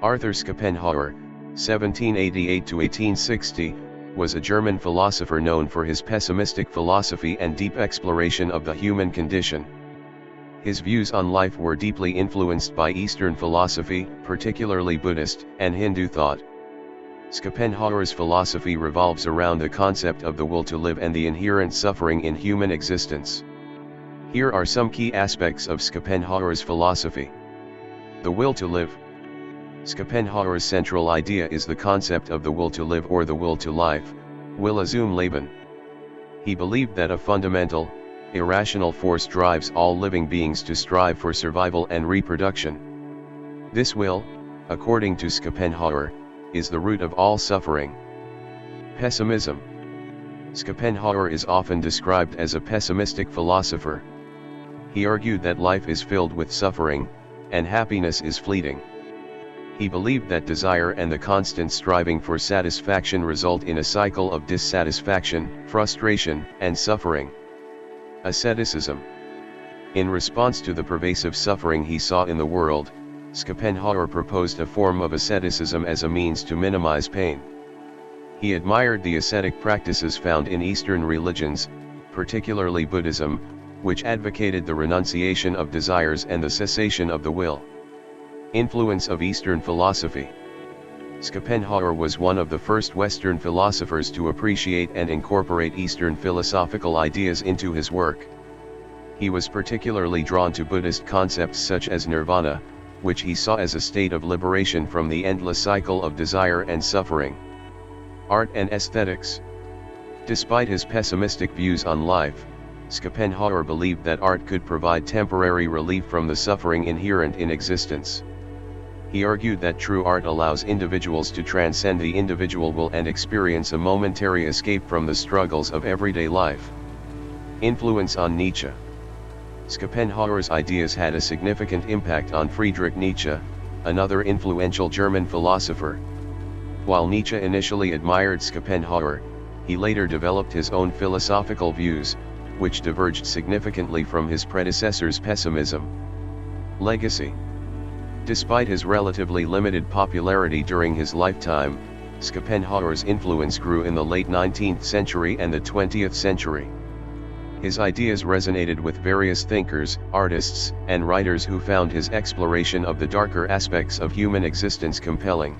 Arthur Schopenhauer, 1788 to 1860, was a German philosopher known for his pessimistic philosophy and deep exploration of the human condition. His views on life were deeply influenced by Eastern philosophy, particularly Buddhist and Hindu thought. Schopenhauer's philosophy revolves around the concept of the will to live and the inherent suffering in human existence. Here are some key aspects of Schopenhauer's philosophy. The will to live. Schopenhauer's central idea is the concept of the will to live or the will to life, Wille zum Leben. He believed that a fundamental, irrational force drives all living beings to strive for survival and reproduction. This will, according to Schopenhauer, is the root of all suffering. Pessimism. Schopenhauer is often described as a pessimistic philosopher. He argued that life is filled with suffering, and happiness is fleeting. He believed that desire and the constant striving for satisfaction result in a cycle of dissatisfaction, frustration, and suffering. Asceticism. In response to the pervasive suffering he saw in the world, Schopenhauer proposed a form of asceticism as a means to minimize pain. He admired the ascetic practices found in Eastern religions, particularly Buddhism, which advocated the renunciation of desires and the cessation of the will. Influence of Eastern philosophy. Schopenhauer was one of the first Western philosophers to appreciate and incorporate Eastern philosophical ideas into his work. He was particularly drawn to Buddhist concepts such as nirvana, which he saw as a state of liberation from the endless cycle of desire and suffering. Art and aesthetics. Despite his pessimistic views on life, Schopenhauer believed that art could provide temporary relief from the suffering inherent in existence. He argued that true art allows individuals to transcend the individual will and experience a momentary escape from the struggles of everyday life. Influence on Nietzsche. Schopenhauer's ideas had a significant impact on Friedrich Nietzsche, another influential German philosopher. While Nietzsche initially admired Schopenhauer, he later developed his own philosophical views, which diverged significantly from his predecessor's pessimism. Legacy. Despite his relatively limited popularity during his lifetime, Schopenhauer's influence grew in the late 19th century and the 20th century. His ideas resonated with various thinkers, artists, and writers who found his exploration of the darker aspects of human existence compelling.